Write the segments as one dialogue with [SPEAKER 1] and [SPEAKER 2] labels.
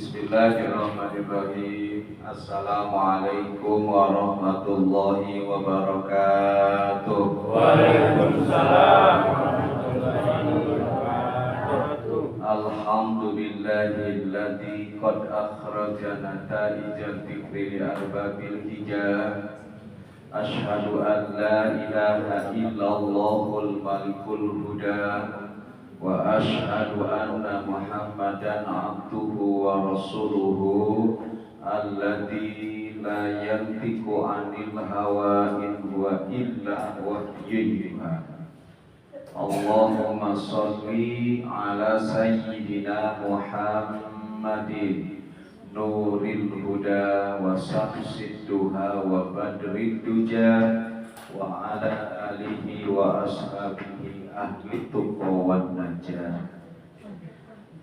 [SPEAKER 1] Bismillahirrahmanirrahim. Assalamualaikum warahmatullahi wabarakatuh.
[SPEAKER 2] Waalaikumsalam warahmatullahi wabarakatuh.
[SPEAKER 1] Alhamdulillahilladzi qad akhrajana nata'ijal dzikri li arbabil hijab. Asyhadu an la ilaha illallahul malikul huda wa asyhadu anna Muhammadan abduhu wa rasuluhu alladzi la yantiqu 'anil hawa in huwa illa wahyun yuha. Allahumma sholli ala sayyidina Muhammadin nuril huda wa syamsid duha wa badrid duja wa ala alihi wa ashabihi ahli tuqa wan najah.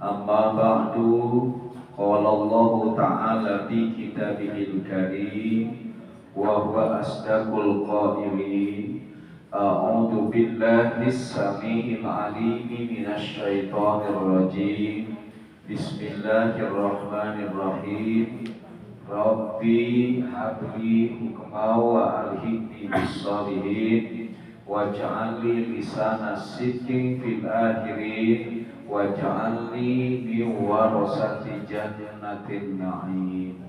[SPEAKER 1] Amma ba'du, qala Allah ta'ala fi kitabihil karim wa huwa asdaqul qailin. A'udzu billahi as-sami'il 'alim minasy syaithanir rajim. Bismillahirrahmanirrahim. Rabbi habli hukma wa alhiqni bis-shalihin waj'alni lisana sidqin fil akhirin waj'alni min warasati jannatin na'im.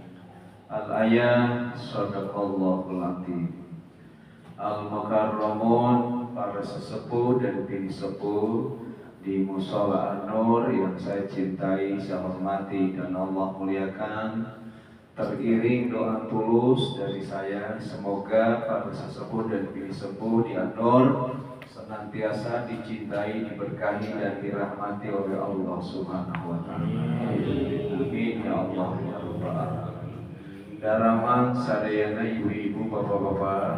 [SPEAKER 1] Al-ayat. Shadaqallahul azim. Al-mukarramun, para sesepuh dan bin sepuh di Mushola An-Nur yang saya cintai, saya hormati dan Allah muliakan, teriring doa tulus dari saya, semoga para sesepuh dan bini sepuh di An-Nur senantiasa dicintai, diberkahi dan dirahmati oleh Allah Subhanahu wa taala. Amin ya Allah ya rabbal alamin. Daramang sadayana ibu-ibu, bapak-bapak,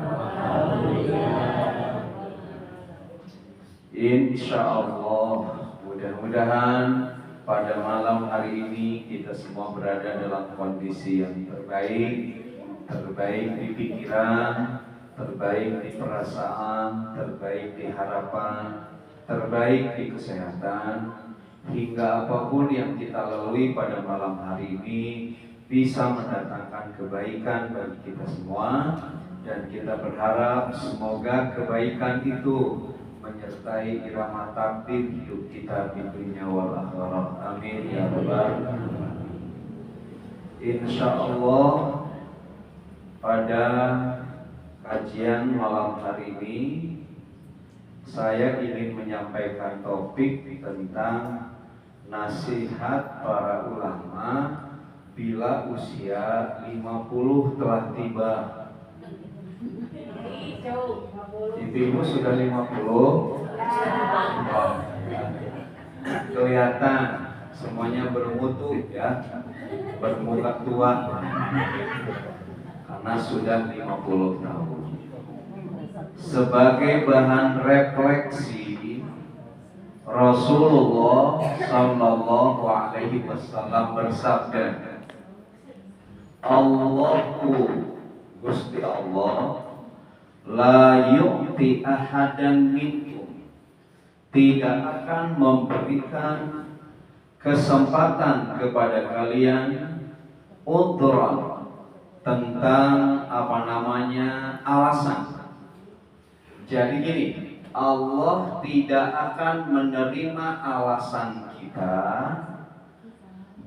[SPEAKER 1] insyaallah mudah-mudahan pada malam hari ini kita semua berada dalam kondisi yang terbaik, terbaik di pikiran, terbaik di perasaan, terbaik di harapan, terbaik di kesehatan, hingga apapun yang kita lalui pada malam hari ini bisa mendatangkan kebaikan bagi kita semua, dan kita berharap semoga kebaikan itu menyertai irama takdir hidup kita di dunia wal akhirah. Amin ya rabbal alamin. Insyaallah pada kajian malam hari ini saya ingin menyampaikan topik tentang nasihat para ulama bila usia 50 telah tiba. Ibu sudah 50? Kelihatan semuanya bermutu ya, bermuka tua karena sudah 50 tahun. Sebagai bahan refleksi, Rasulullah Sallallahu Alaihi Wasallam bersabda, Allahu Gusti Allah la yu'ti ahadan minkum, tidak akan memberikan kesempatan kepada kalian udhran, tentang alasan. Jadi gini, Allah tidak akan menerima alasan kita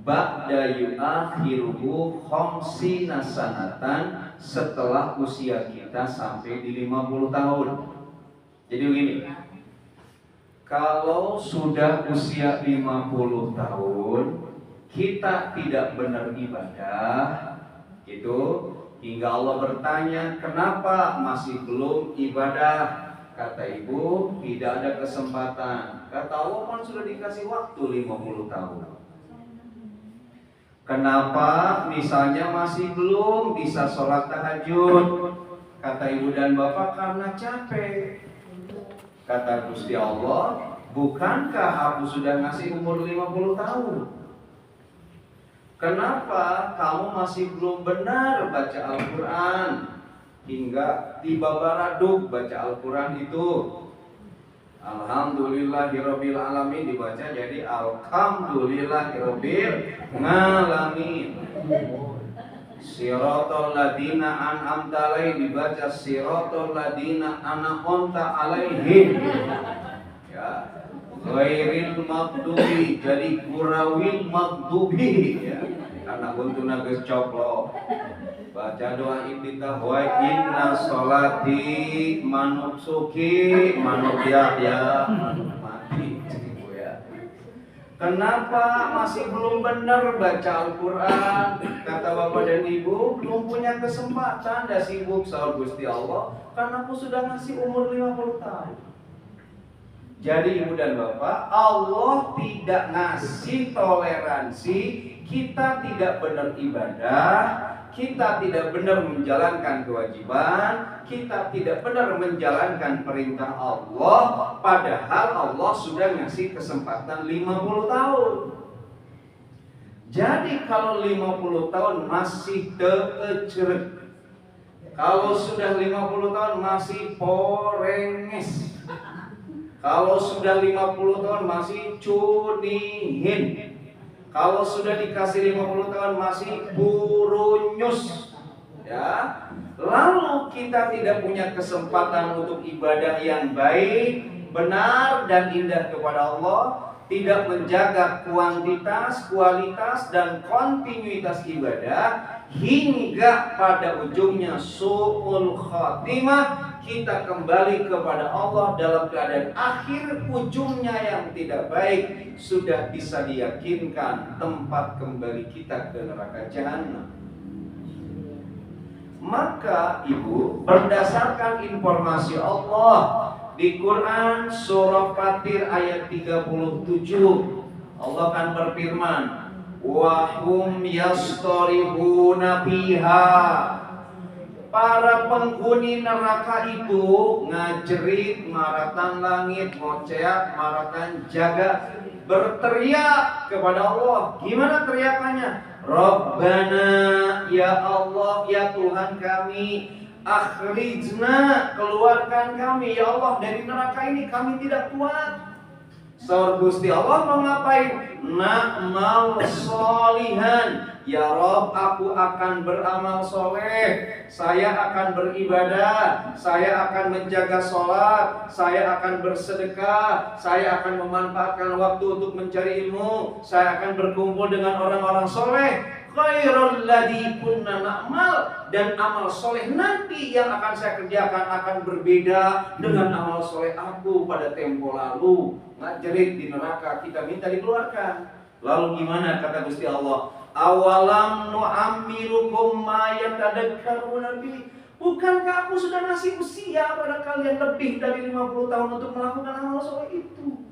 [SPEAKER 1] ba'da yu'akhiruhu khamsina sanatan, setelah usia kita sampai di 50 tahun. Jadi begini, kalau sudah usia 50 tahun kita tidak benar ibadah itu, hingga Allah bertanya, kenapa masih belum ibadah? Kata ibu, tidak ada kesempatan. Kata Allah, kan sudah dikasih waktu 50 tahun. Kenapa misalnya masih belum bisa sholat tahajud? Kata ibu dan bapak, karena capek. Kata Gusti Allah, bukankah aku sudah ngasih umur 50 tahun? Kenapa kamu masih belum benar baca Al-Quran? Hingga tiba baraduk baca Al-Quran itu. Alhamdulillahirabbil alamin dibaca jadi alhamdulillahirabbil alamin. Siratal ladina an'amta alaihim dibaca siratal ladina an'amta alaihim. Ya. Ghairil maghdubi jadi gurawil maghdubi ya. Karena untuna geus coklo. Baca doa iftitah wa inna sholati manuk suki manuk ya manuk mati gitu ya. Kenapa masih belum benar baca Al-Quran? Kata bapak dan ibu belum punya kesempatan, dah sibuk sahur Gusti Allah karena aku sudah ngasih umur 50 tahun. Jadi ibu dan bapak, Allah tidak ngasih toleransi kita tidak benar ibadah, kita tidak benar menjalankan kewajiban, kita tidak benar menjalankan perintah Allah, padahal Allah sudah ngasih kesempatan 50 tahun. Jadi kalau 50 tahun masih teeceret, kalau sudah 50 tahun masih porenges, kalau sudah 50 tahun masih cunihin, kalau sudah dikasih 50 tahun masih burunyus, ya. Lalu kita tidak punya kesempatan untuk ibadah yang baik, benar dan indah kepada Allah, tidak menjaga kuantitas, kualitas dan kontinuitas ibadah, hingga pada ujungnya su'ul khatimah, kita kembali kepada Allah dalam keadaan akhir ujungnya yang tidak baik, sudah bisa diyakinkan tempat kembali kita ke neraka jahanam. Maka ibu, berdasarkan informasi Allah di Quran surah Fatir ayat 37, Allah kan berfirman, wa hum yastarihuna fiha. Para penghuni neraka itu ngajerit, maratan langit, ngoceak, maratan jaga, berteriak kepada Allah. Gimana teriakannya? Rabbana, ya Allah, ya Tuhan kami, akhrijna, keluarkan kami ya Allah dari neraka ini, kami tidak kuat. Saur Gusti Allah mau ngapain? Na'mal solihan. Ya Rob, aku akan beramal soleh, saya akan beribadah, saya akan menjaga sholat, saya akan bersedekah, saya akan memanfaatkan waktu untuk mencari ilmu, saya akan berkumpul dengan orang-orang soleh. Khairul ladzi kunna na'mal, dan amal soleh nanti yang akan saya kerjakan akan berbeda dengan amal soleh aku pada tempo lalu. Ngajerit di neraka, kita minta dikeluarkan. Lalu gimana kata Gusti Allah? Awalam nu'ammirukum ma yatadakkaruna bihi. Bukankah aku sudah ngasih usia pada kalian lebih dari 50 tahun untuk melakukan amal soleh itu?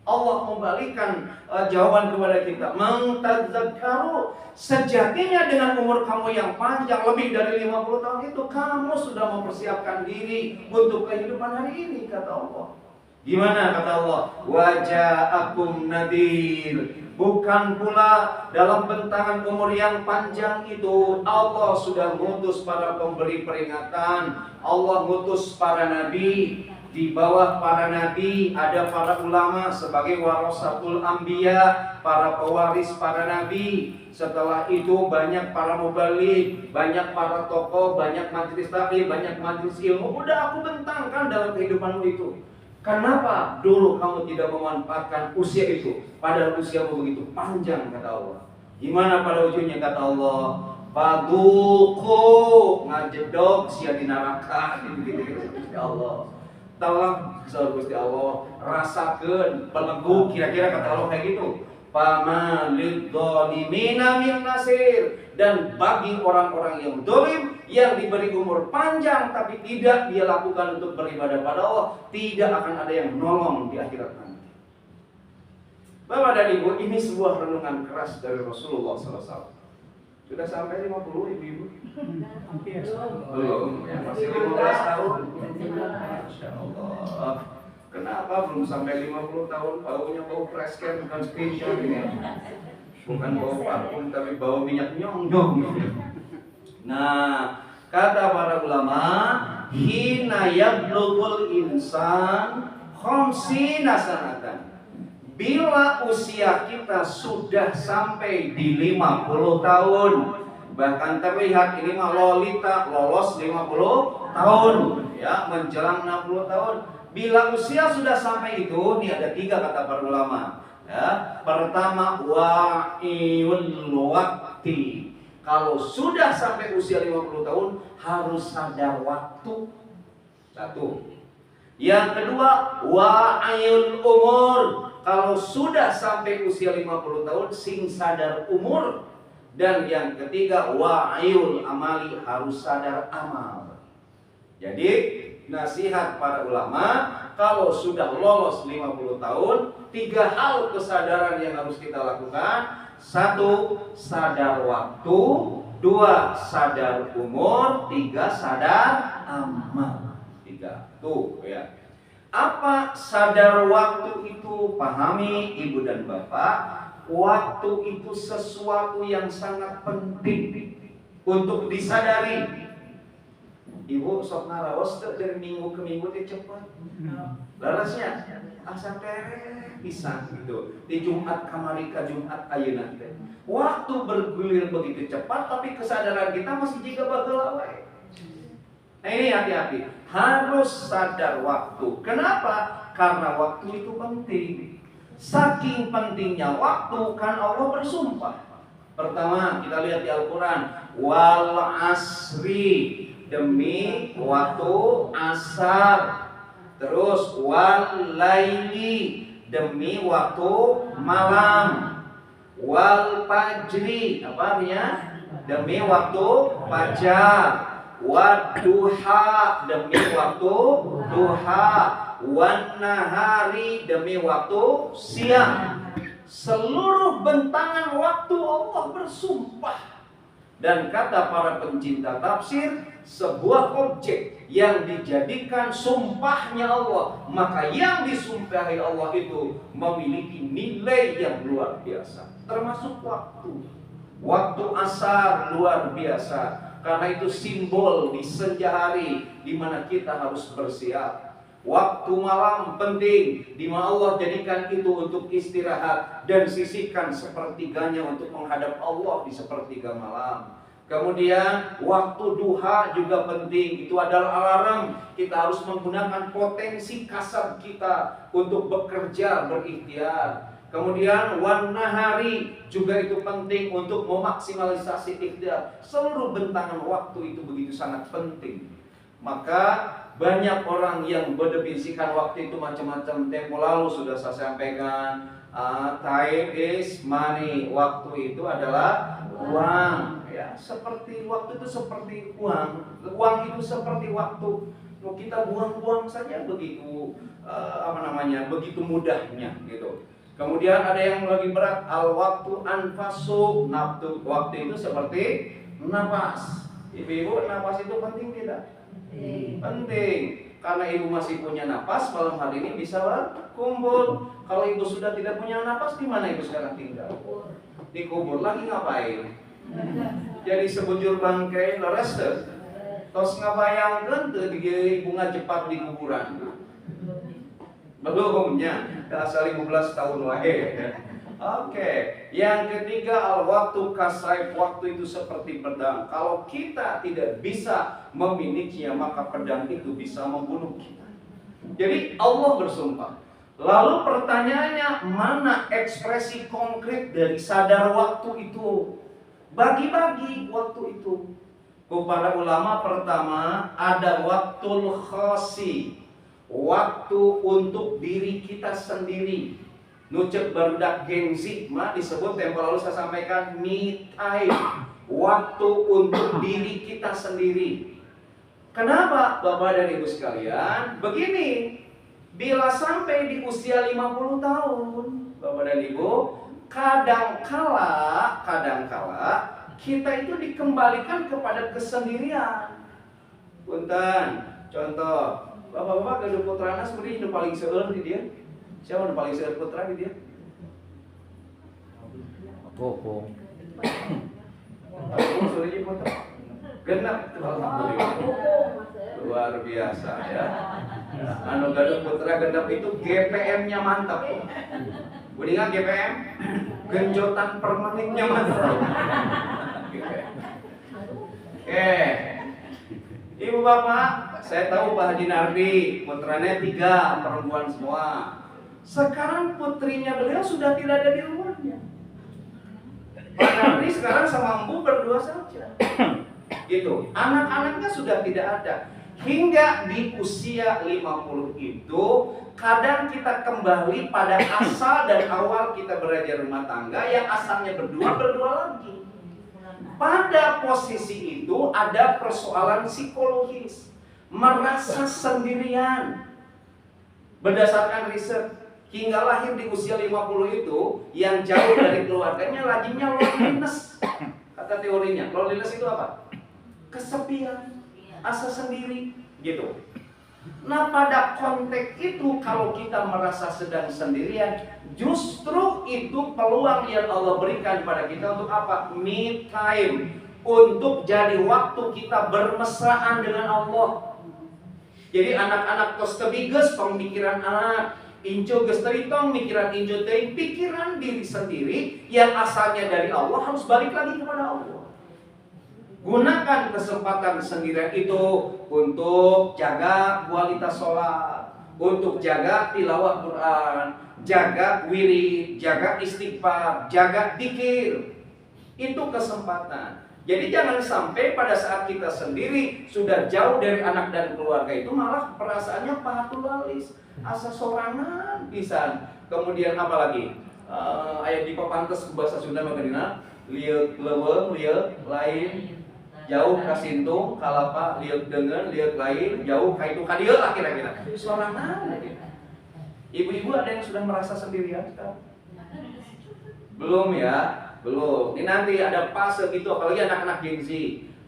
[SPEAKER 1] Allah membalikan jawaban kepada kita. Mengtadzakkaru, sejatinya dengan umur kamu yang panjang lebih dari 50 tahun itu, kamu sudah mempersiapkan diri untuk kehidupan hari ini, kata Allah. Gimana kata Allah? Waja'akum nadir. Bukan pula dalam bentangan umur yang panjang itu Allah sudah mengutus para pemberi peringatan, Allah mengutus para nabi. Di bawah para nabi ada para ulama sebagai warasatul anbiya, para pewaris para nabi. Setelah itu banyak para mubaligh, banyak para tokoh, banyak majelis taklim, banyak majelis ilmu. Udah aku bentangkan dalam kehidupanmu itu. Kenapa dulu kamu tidak memanfaatkan usia itu? Padahal usiamu begitu panjang, kata Allah. Gimana pada ujungnya kata Allah? Paduku ngajedok sia di neraka gitu. Ya Allah. Telah saur Gusti Allah, rasakeun pelegu, kira-kira kata Allah kayak gitu. Fama lidzzalimina min nasir, dan bagi orang-orang yang zalim yang diberi umur panjang tapi tidak dia lakukan untuk beribadah pada Allah, tidak akan ada yang menolong di akhirat nanti. Bapak dan Ibu, ini sebuah renungan keras dari Rasulullah SAW. Sudah sampai 50 ibu-ibu? Belum, ya, masih 15 tahun. Masya Allah. Kenapa belum sampai 50 tahun baunya bau fresh can, bukan spesial ini? Bukan bau parfum tapi bau minyak nyong-nyong. Nah, kata para ulama, hina yablughul insan khamsina sanatan. Bila usia kita sudah sampai di 50 tahun, bahkan terlihat ini mah lolita lolos 50 tahun ya, menjelang 60 tahun. Bila usia sudah sampai itu, ini ada 3 kata para ulama ya. Pertama, wa'iul waqti. Kalau sudah sampai usia 50 tahun harus sadar waktu. Satu. Yang kedua, wa'ayul umur. Kalau sudah sampai usia 50 tahun sing sadar umur. Dan yang ketiga, wa'ayul amali, harus sadar amal. Jadi nasihat para ulama, kalau sudah lolos 50 tahun, 3 hal kesadaran yang harus kita lakukan. 1, sadar waktu. 2, sadar umur. 3, sadar amal. 3. Tuh ya. Apa sadar waktu itu? Pahami ibu dan bapak, waktu itu sesuatu yang sangat penting untuk disadari. Ibu sok ngaraos dari minggu ke minggu teh cepat. Larasnya asa tereh pisan gitu. Di Jumat kamari ka Jumat ayeuna teh. Waktu bergulir begitu cepat tapi kesadaran kita masih jiga baheula wae. Nah ini hati-hati, harus sadar waktu. Kenapa? Karena waktu itu penting. Saking pentingnya waktu, kan Allah bersumpah. Pertama, kita lihat di Al-Quran, wal asri, demi waktu asar. Terus wal laili, demi waktu malam. Wal fajri, apa artinya? Demi waktu fajar. Wadduha, demi waktu duha. Wan nahari, demi waktu siang. Seluruh bentangan waktu Allah bersumpah. Dan kata para pencinta tafsir, sebuah objek yang dijadikan sumpahnya Allah, maka yang disumpahi Allah itu memiliki nilai yang luar biasa, termasuk waktu. Waktu asar luar biasa, karena itu simbol di senja hari di mana kita harus bersiap. Waktu malam penting, di mana Allah jadikan itu untuk istirahat dan sisihkan sepertiganya untuk menghadap Allah di sepertiga malam. Kemudian waktu duha juga penting, itu adalah alarm. Kita harus menggunakan potensi kasar kita untuk bekerja, berikhtiar. Kemudian wan nahari juga itu penting untuk memaksimalisasi ikhtiar. Seluruh bentangan waktu itu begitu sangat penting. Maka banyak orang yang berdefinisikan waktu itu macam-macam. Tempo lalu sudah saya sampaikan, time is money. Waktu itu adalah uang. Ya, seperti waktu itu seperti uang. Uang itu seperti waktu. Kalau kita buang-buang saja begitu begitu mudahnya gitu. Kemudian ada yang lebih berat, al waktu anfasu. Waktu itu seperti nafas. Ibu-ibu, nafas itu penting tidak? Penting. Karena ibu masih punya nafas, malam hari ini bisa kumpul. Kalau ibu sudah tidak punya nafas, di mana ibu sekarang tinggal? Dikubur lagi ngapain? Jadi sebujur bangkai leres teh. Tos ngabayangkeun teu ibu ngajepat di kuburan. Belumnya, asal 15 tahun wae. Oke, yang ketiga al-waktu kasaif, waktu itu seperti pedang. Kalau kita tidak bisa memilikinya, maka pedang itu bisa membunuh kita. Jadi Allah bersumpah. Lalu pertanyaannya, mana ekspresi konkret dari sadar waktu itu? Bagi-bagi waktu itu. Kepada ulama pertama ada waktul khosi, waktu untuk diri kita sendiri. Nucep barudak gengsi mah disebut tempo lalu saya sampaikan me time, waktu untuk diri kita sendiri. Kenapa Bapak dan Ibu sekalian? Begini, bila sampai di usia 50 tahun Bapak dan Ibu, kadangkala kita itu dikembalikan kepada kesendirian. Punten, contoh, bapak-bapak gaduh putrana sebenarnya itu paling seueur di dia. Siapa yang paling seueur putra di dia?
[SPEAKER 2] Koko.
[SPEAKER 1] Aku sebenarnya putra. Genap, alhamdulillah. Luar biasa ya. Anu gaduh putra gendap itu GPM-nya mantap. Udah GPM? Genjotan per menitnya mantap. Oke. Ibu bapak, saya tahu Pak Haji Nardi, putranya 3, perempuan semua. Sekarang putrinya beliau sudah tidak ada di rumahnya. Pak Nardi sekarang sama Empu berdua saja. Gitu. Anak-anaknya sudah tidak ada. Hingga di usia 50 itu, kadang kita kembali pada asal dan awal kita belajar rumah tangga yang asalnya berdua lagi. Pada posisi itu ada persoalan psikologis, merasa sendirian. Berdasarkan riset, hingga lahir di usia 50 itu, yang jauh dari keluarganya rajinnya loneliness. Kata teorinya, loneliness itu apa? Kesepian, asa sendiri, gitu. Nah pada konteks itu kalau kita merasa sedang sendirian, justru itu peluang yang Allah berikan pada kita untuk apa? Me time. Untuk jadi waktu kita bermesraan dengan Allah. Jadi anak-anak tos tebiges pemikiran anak, inco gesteritong mikiran inco teuing, pikiran diri sendiri yang asalnya dari Allah harus balik lagi kepada Allah. Gunakan kesempatan sendirian itu untuk jaga kualitas sholat, untuk jaga tilawah Quran, jaga wirid, jaga istighfar, jaga dzikir. Itu kesempatan. Jadi jangan sampai pada saat kita sendiri sudah jauh dari anak dan keluarga itu malah perasaannya pahatul lalis, asa sorangan pisan. Kemudian apa lagi? Ayat di papantes bahasa Sunda magadina, lieu leuweung, lieu lain. Jauh kasintung, kalapa, liuk dengan, liuk lain, jauh kaitu kadieu lah kira-kira. Sorangan aja. Ibu-ibu ada yang sudah merasa sendirian sekarang? Belum ya? Belum. Ini nanti ada fase gitu, apalagi anak-anak Gen Z,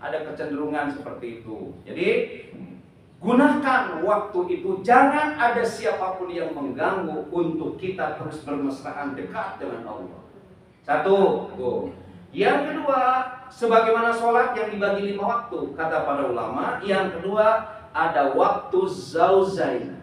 [SPEAKER 1] ada kecenderungan seperti itu. Jadi gunakan waktu itu, jangan ada siapapun yang mengganggu untuk kita terus bermesraan dekat dengan Allah. Satu, tuh. Yang kedua, sebagaimana sholat yang dibagi 5 waktu, kata para ulama. Yang kedua, ada waktu zauzain,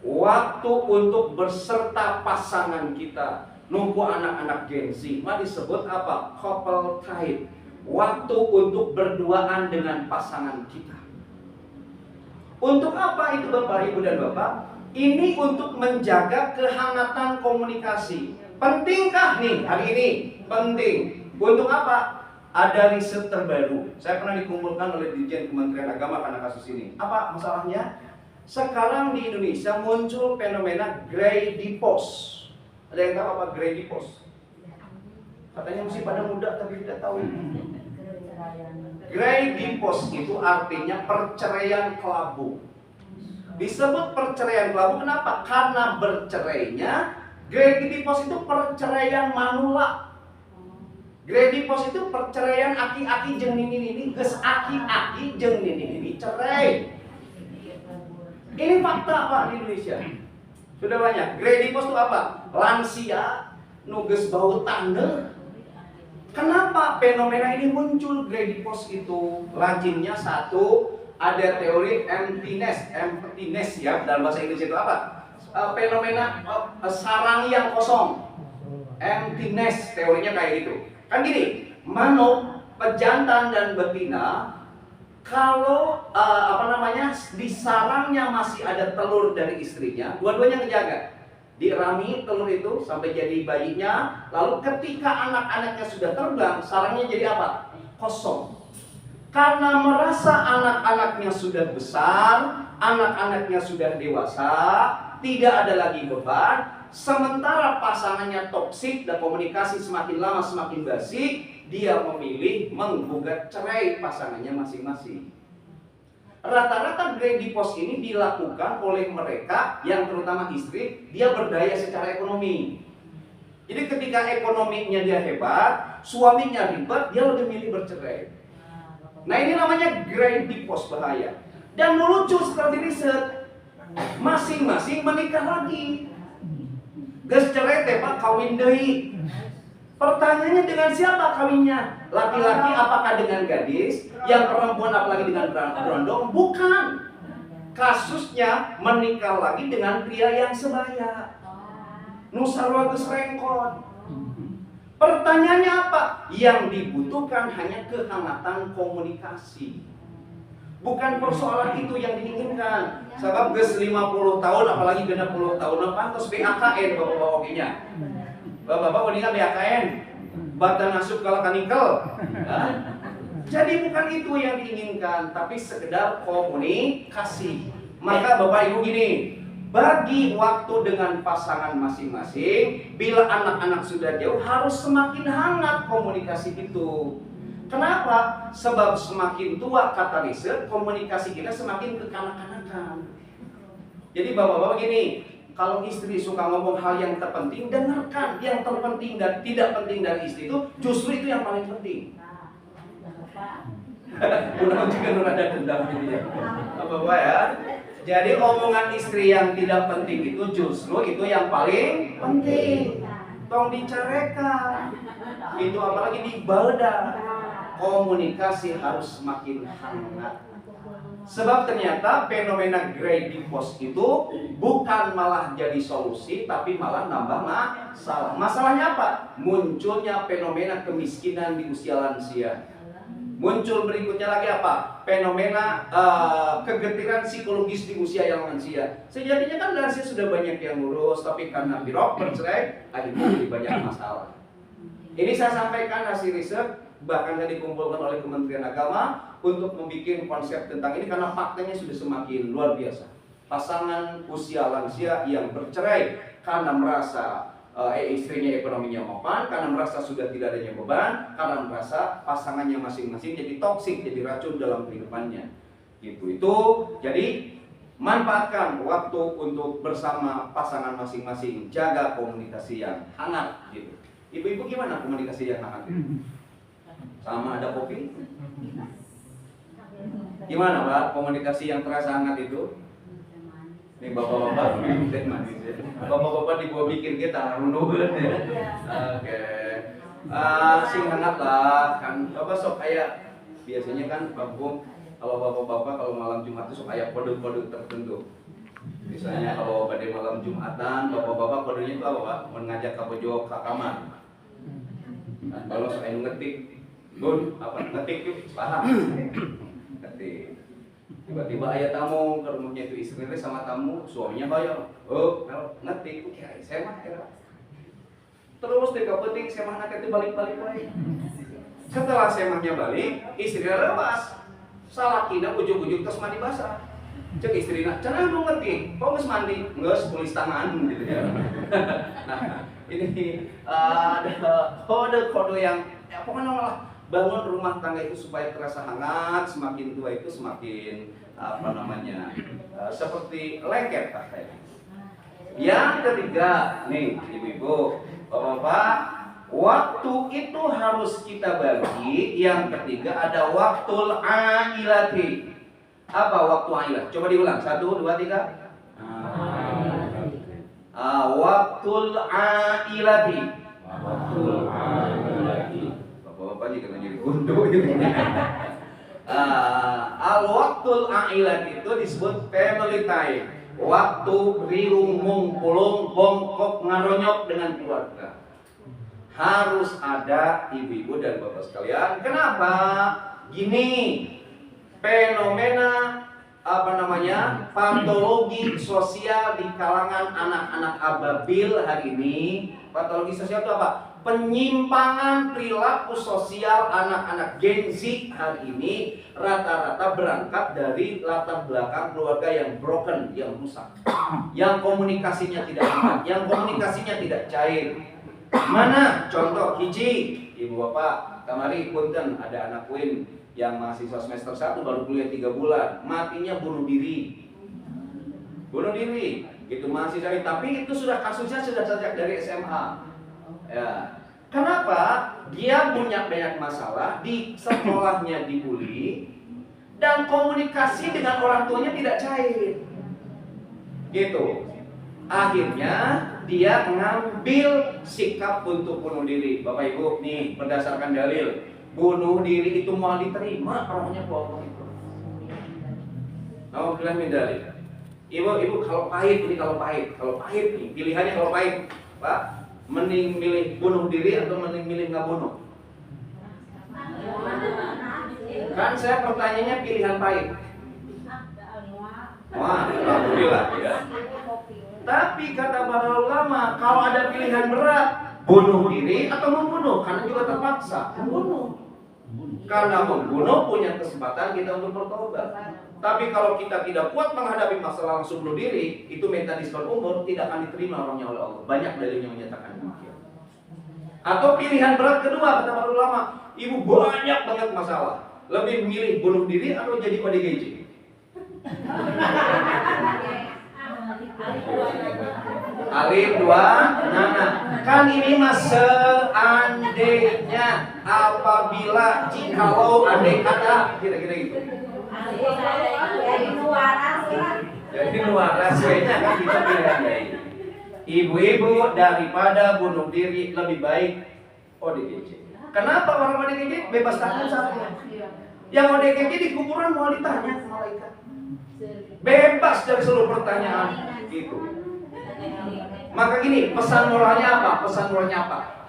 [SPEAKER 1] waktu untuk berserta pasangan kita. Nunggu anak-anak Gen Z, mah disebut apa? Couple time. Waktu untuk berduaan dengan pasangan kita. Untuk apa itu Bapak, Ibu dan Bapak? Ini untuk menjaga kehangatan komunikasi. Pentingkah nih hari ini? Penting. Untuk apa? Ada riset terbaru. Saya pernah dikumpulkan oleh Dirjen Kementerian Agama karena kasus ini. Apa masalahnya? Sekarang di Indonesia muncul fenomena grey post. Ada yang tahu apa grey post? Katanya mesti pada muda tapi tidak tahu. Grey post itu artinya perceraian kelabu. Disebut perceraian kelabu kenapa? Karena bercerainya grey post itu perceraian manula. Grey post itu perceraian aki-aki jeung nini-nini, geus aki-aki jeung nini-nini cerai. Ini fakta Pak di Indonesia. Sudah banyak. Grey post itu apa? Lansia, nu geus bau tandeh. Kenapa fenomena ini muncul? Grey post itu lazimnya satu, ada teori emptiness ya, dalam bahasa Inggris itu apa? Fenomena sarang yang kosong. Emptiness teorinya kayak gitu. Kan gini, manuk, pejantan dan betina kalau di sarangnya masih ada telur dari istrinya, dua-duanya ngejaga. Dirami telur itu sampai jadi bayinya, lalu ketika anak-anaknya sudah terbang, sarangnya jadi apa? Kosong. Karena merasa anak-anaknya sudah besar, anak-anaknya sudah dewasa, tidak ada lagi beban. Sementara pasangannya toksik dan komunikasi semakin lama semakin basi, dia memilih menggugat cerai pasangannya masing-masing. Rata-rata grey post ini dilakukan oleh mereka yang terutama istri, dia berdaya secara ekonomi. Jadi ketika ekonominya dia hebat, suaminya ribet, dia lebih milih bercerai. Nah ini namanya grey post, bahaya. Dan lucu setelah di riset, masing-masing menikah lagi. Geus cerai teh Pak kawin deui. Pertanyaannya dengan siapa kawinnya? Laki-laki apakah dengan gadis? Yang perempuan apalagi dengan berondong? Bukan.
[SPEAKER 3] kasusnya menikah lagi dengan pria yang sebaya. Nusarwa gesrengkon. Pertanyaannya apa? Yang dibutuhkan hanya kehangatan komunikasi. Bukan persoalan itu yang diinginkan. Sebab ges 50 tahun apalagi 60 tahun pantas BAKN bapak-bapaknya. Bapak-bapak wanita BAKN. Batan asup kalau kanikel. Jadi bukan itu yang diinginkan, tapi sekedar komunikasi. Maka Bapak Ibu gini, bagi waktu dengan pasangan masing-masing, bila anak-anak sudah jauh harus semakin hangat komunikasi itu. Kenapa? Sebab semakin tua kata riset, komunikasi kita semakin kekanak-kanakan. Jadi bapak-bapak gini, kalau istri suka ngomong hal yang terpenting, dengarkan. Yang terpenting dan tidak penting dari istri itu justru itu yang paling penting. Kurang juga ada dendam ini ya. Bapak ya. Jadi omongan istri yang tidak penting itu justru itu yang paling penting. Tong dicarekan. Itu apalagi di balda. Komunikasi harus semakin hangat. Sebab ternyata fenomena Great Divorce itu bukan malah jadi solusi, tapi malah nambah masalah. Masalahnya apa? Munculnya fenomena kemiskinan di usia lansia. Muncul berikutnya lagi apa? Fenomena kegetiran psikologis di usia yang lansia. Sejatinya kan lansia sudah banyak yang ngurus, tapi karena birok bercerai, akhirnya jadi banyak masalah. Ini saya sampaikan hasil riset, bahkan yang dikumpulkan oleh Kementerian Agama untuk membuat konsep tentang ini karena faktanya sudah semakin luar biasa. Pasangan usia lansia yang bercerai karena merasa istrinya ekonominya mapan, karena merasa sudah tidak adanya beban, karena merasa pasangannya masing-masing jadi toksik, jadi racun dalam kehidupannya. Itu jadi manfaatkan waktu untuk bersama pasangan masing-masing, jaga komunikasi yang hangat gitu. Ibu-ibu gimana komunikasi yang hangat itu? Sama ada kopi? Gimana Pak komunikasi yang terasa hangat itu? Nih bapak-bapak minum teh manis ya. Bapak-bapak di gua bikin kita menunggu ya. Oke. Sing hangat lah kan. Bapak sok kayak biasanya kan Bang, kalau bapak-bapak kalau malam Jumat itu sok kayak kode-kode tertentu. Misalnya kalau pada malam Jumatan, bapak-bapak kodenya itu apa Pak? Mengajak ke pojok ke kamar. Nah, kalau sok ngetik, Gun, apa ngetik yuk, paham? Ngetik. Tiba-tiba ayah tamu ke rumahnya itu istrinya sama tamu, suaminya bayar. Oh, ngetik, oke, saya mah ya. Terus dia kepetik, saya mah nak itu balik-balik lagi. Setelah semahnya balik, istrinya lepas. Salah kina ujung-ujung terus mandi basah. Cek istrinya, jangan lu ngetik, kok nges mandi? Nges tulis tangan gitu ya. Nah, ini ada kode-kode yang ya pokoknya malah bangun rumah tangga itu supaya terasa hangat, semakin tua itu semakin seperti lengket katanya. Yang ketiga, nih ibu-ibu, bapak-bapak, waktu itu harus kita bagi. Yang ketiga ada waktul ailati. Apa waktu ailah? Coba diulang, 1, 2, 3. Waktul ailati. Waktul ailati. Bapak-bapak juga jadi gundu gitu. Al-waktul ailat itu disebut family time. Waktu riung mungkulung bongkok ngaronyok dengan keluarga. Harus ada ibu-ibu dan bapak sekalian. Kenapa? Gini, fenomena patologi sosial di kalangan anak-anak ababil hari ini. Patologi sosial itu apa? Penyimpangan perilaku sosial anak-anak Gen Z hari ini rata-rata berangkat dari latar belakang keluarga yang broken, yang rusak, yang komunikasinya tidak enak, yang komunikasinya tidak cair. Mana contoh hiji, ibu bapak, kamari punten ada anak Win yang mahasiswa semester 1 baru kuliah 3 bulan, matinya bunuh diri, gitu mahasiswa. Tapi itu sudah kasusnya sudah sejak dari SMA. Ya. Kenapa? Dia punya banyak masalah, di sekolahnya dibully dan komunikasi dengan orang tuanya tidak cair. Gitu. Akhirnya dia mengambil sikap untuk bunuh diri. Bapak Ibu, nih berdasarkan dalil, bunuh diri itu mau diterima orangnya bohong itu. Nama pilihan medali. Ibu kalau pahit nih, pilihannya kalau pahit, Pak, mending milih bunuh diri atau mending milih nggak bunuh? Kan saya pertanyaannya pilihan pahit. Wah, alhamdulillah ya. Tapi kata para ulama, kalau ada pilihan berat, bunuh diri atau membunuh, karena juga terpaksa membunuh. Karena membunuh punya kesempatan kita untuk bertobat. Tapi kalau kita tidak kuat menghadapi masalah langsung bunuh diri, itu mentanisme umur tidak akan diterima orangnya oleh Allah. Banyak dalilnya menyatakan demikian. Atau pilihan berat kedua kata para ulama, ibu banyak banget masalah, lebih memilih bunuh diri atau jadi ODGJ? Alif dua nana. Kan ini mas seandainya, apabila, jikalau, andai kata, kira-kira gitu. Jadi luar rasanya kan kita pilihannya ini. Ibu-ibu daripada bunuh diri lebih baik ODGJ. Kenapa orang ODGJ bebas takut saja? Yang ODGJ di kuburan mau ditanya ke malaikat. Bebas dari seluruh pertanyaan itu. Maka gini, pesan moralnya apa?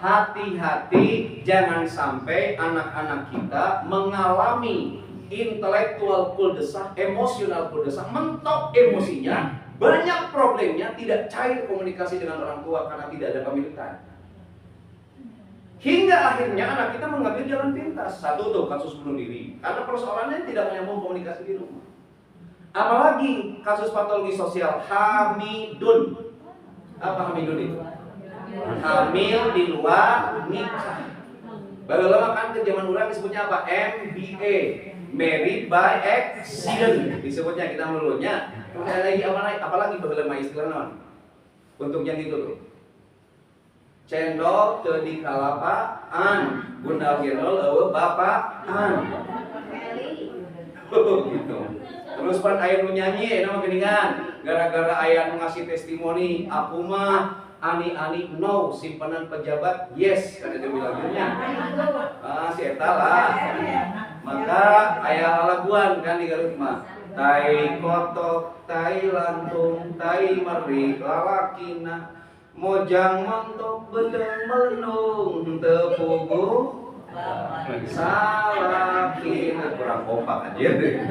[SPEAKER 3] Hati-hati jangan sampai anak-anak kita mengalami intelektual kuldesak, emosional kuldesak, mentok emosinya, banyak problemnya, tidak cair komunikasi dengan orang tua karena tidak ada pemilikan. Hingga akhirnya anak kita mengambil jalan pintas. Satu tuh kasus bunuh diri, karena persoalannya tidak menyambung komunikasi di rumah. Apalagi kasus patologi sosial hamidun. Apa hamidun itu? Hamil di luar nikah. Bagaimana kan ke zaman orang disebutnya apa? MBA, married by accident disebutnya kita melulunya. Ada lagi apalagi bagaimana istilahnya untuk yang itu tuh. Cendol teu dikalapaan, bundal gendol eueuh bapaan. Gitu. Terus pan aya nu nyanyi nama geuningan gara-gara aya nu ngasih testimoni, aku mah ani-ani no, simpanan pejabat yes, kan itu bilangnya. Si eta lah. Maka aya laguan kan di Garut mah. Tai kotok, tai lantung, tai meri lalakina, mojang montok bedeng melendung tepugu salakina. Kurang kompak aja deh.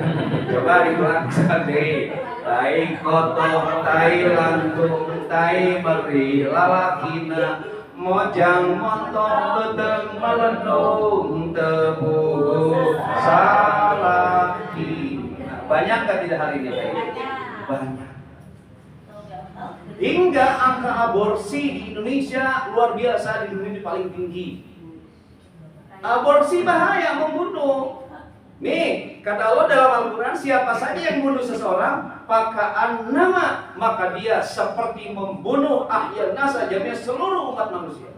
[SPEAKER 3] Coba diulang sekali. Tai kotok, tai lantung, tai meri lalakina, mojang montok bedeng melendung tepugu salakina. Banyak kan tidak hari ini? Banyak. Hingga angka aborsi di Indonesia luar biasa, di dunia paling tinggi. Aborsi bahaya, membunuh. Nih, kata Allah dalam Al-Quran, siapa saja yang membunuh seseorang, pakaan nama, maka dia seperti membunuh ahyal nasa jamnya seluruh umat manusia.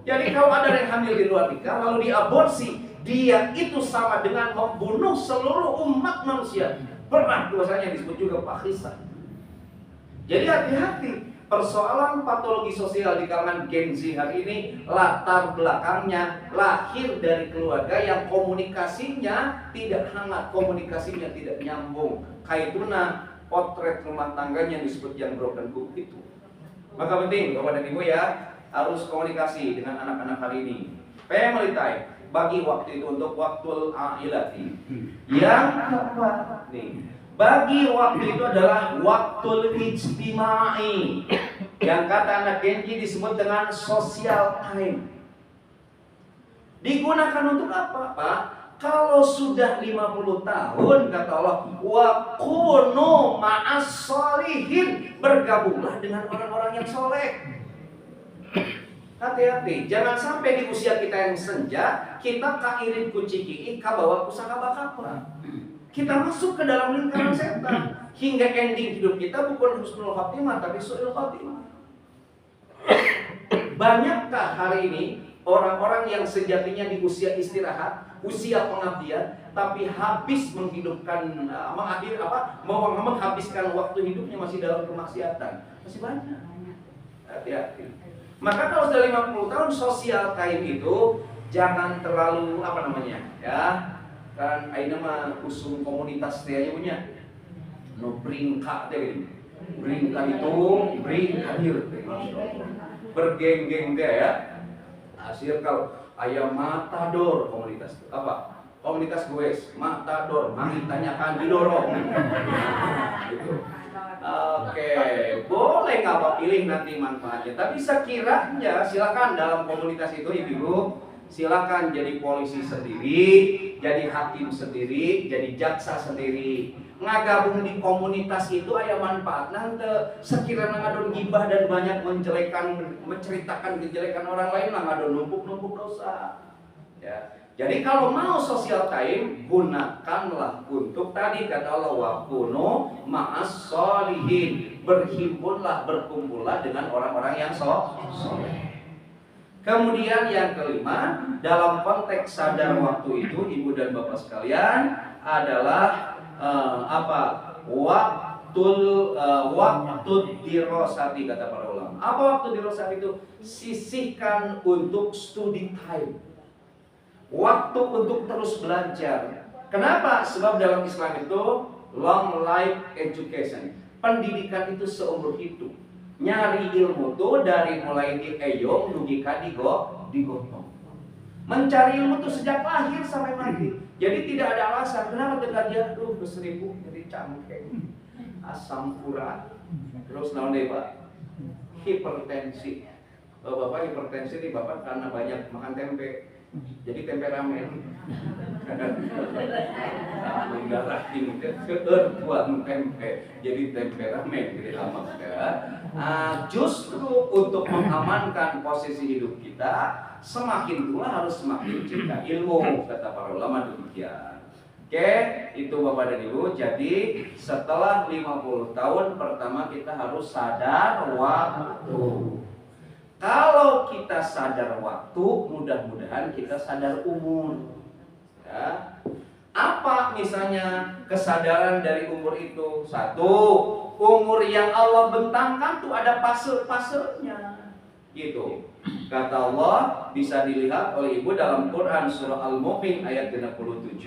[SPEAKER 3] Jadi kalau ada yang hamil di luar nikah lalu diaborsi, dia itu sama dengan membunuh seluruh umat manusia. Pernah dosanya disebut juga fakhisan. Jadi hati-hati, persoalan patologi sosial di kalangan Gen Z hari ini latar belakangnya lahir dari keluarga yang komunikasinya tidak hangat, komunikasinya tidak nyambung. Kaituna potret rumah tangganya disebut yang broken home itu. Maka penting Bapak dan Ibu ya, harus komunikasi dengan anak-anak hari ini. Family time, bagi waktu itu untuk waktu ilati. Yang keempat nih, bagi waktu itu adalah waktu ijtimai. Yang kata anak Genji disebut dengan social time. Digunakan untuk apa, Pak? Kalau sudah 50 tahun, kata Allah, wa kunu ma'as sholihin, bergabunglah dengan orang-orang yang soleh. Hati-hati, jangan sampai di usia kita yang senja, kita kairin kuciki, kabawa pusaka bakapra. Kita masuk ke dalam lingkaran setan, hingga ending hidup kita bukan husnul khotimah, tapi su'il khotimah. Banyakkah hari ini orang-orang yang sejatinya di usia istirahat, usia pengabdian, tapi habis menghidupkan, menghabiskan waktu hidupnya masih dalam kemaksiatan? Masih banyak. Hati-hati. Maka kalau sudah 50 tahun sosial time itu jangan terlalu kan ayeuna mah usum komunitas teh aya punya nu bringka teh gini. Bringka itu bringka dieu teh bergeng-geng teh ya. Hasil kalau aya matador komunitas itu apa? Komunitas goes, matador, mari tanyakan didorong. Gitu. Oke, boleh nggak Bapak pilih nanti manfaatnya. Tapi sekiranya silakan dalam komunitas itu ibu-ibu, silakan jadi polisi sendiri, jadi hakim sendiri, jadi jaksa sendiri. Ngagabung di komunitas itu ada manfaat nanti. Sekiranya ngadon gibah dan banyak menceritakan kejelekan orang lain, ngadon numpuk-numpuk dosa. Ya. Jadi kalau mau social time, gunakanlah untuk tadi kata Allah wakunu ma'as sholihin. Berhimpunlah, berkumpullah dengan orang-orang yang soleh. Kemudian yang kelima, dalam konteks sadar waktu itu, ibu dan bapak sekalian, adalah waktu dirosati kata para ulama. Apa waktu dirosati itu? Sisihkan untuk study time. Waktu untuk terus belajar. Kenapa? Sebab dalam Islam itu long life education. Pendidikan itu seumur hidup. Nyari ilmu itu dari mulai di eyong dugi ka digotong. Mencari ilmu itu sejak lahir sampai mati. Jadi tidak ada alasan kenapa terjadi keseribu jadi cangkeng, asam urat, terus naon deh Pak? Hipertensi. Bapak hipertensi nih Bapak karena banyak makan tempe. Jadi temperamen. Darah ini tuan tempe. Jadi temperamen jadi amak ya. Justru untuk mengamankan posisi hidup kita, semakin tua harus semakin cinta ilmu, kata para ulama demikian. Oke, itu Bapak dan Ibu. Jadi setelah 50 tahun pertama kita harus sadar waktu. Kalau kita sadar waktu, mudah-mudahan kita sadar umur. Ya. Apa misalnya kesadaran dari umur itu? Satu, umur yang Allah bentangkan tuh ada fase-fasenya. Gitu. Kata Allah bisa dilihat oleh ibu dalam Quran surah Al-Mu'min ayat 67.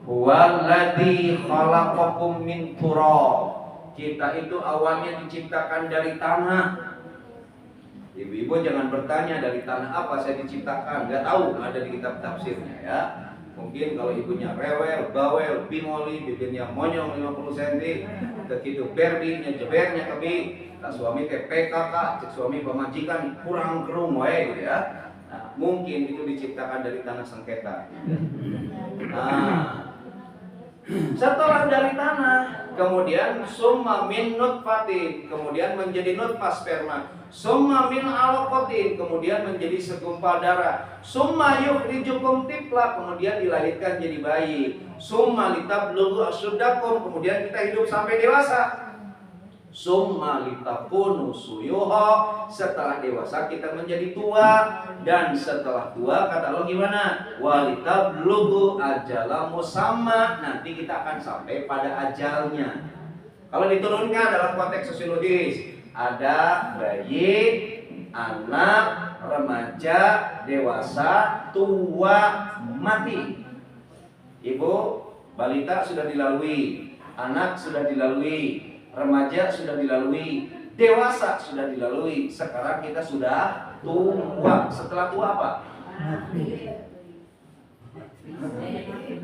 [SPEAKER 3] Huwallazi khalaqakum min turab. Kita itu awalnya diciptakan dari tanah. Ibu-ibu jangan bertanya dari tanah apa saya diciptakan, nggak tahu, ada di kitab tafsirnya ya. Mungkin kalau ibunya rewel, bawel, bingoli, bibirnya monyong 50 cm, begitu berbinya jebernya kebi, tak suami PKK, cek suami pemajikan kurang kerung wae gitu ya. Nah, mungkin itu diciptakan dari tanah sengketa. Nah, setelah dari tanah, kemudian summa min nutfatin, kemudian menjadi nutfah sperma. Summa min alaqatin, kemudian menjadi segumpal darah. Summa yukhrijukum tifla, kemudian dilahirkan jadi bayi. Summa litablughu asyuddakum, kemudian kita hidup sampai dewasa. Summa litakunu suyuha, setelah dewasa kita menjadi tua. Dan setelah tua kata Allah gimana? Walitablughu ajalan musamma, nanti kita akan sampai pada ajalnya. Kalau diturunkan dalam konteks sosiologis, ada bayi, anak, remaja, dewasa, tua, mati. Ibu, balita sudah dilalui, anak sudah dilalui, remaja sudah dilalui, dewasa sudah dilalui. Sekarang kita sudah tua. Setelah tua apa?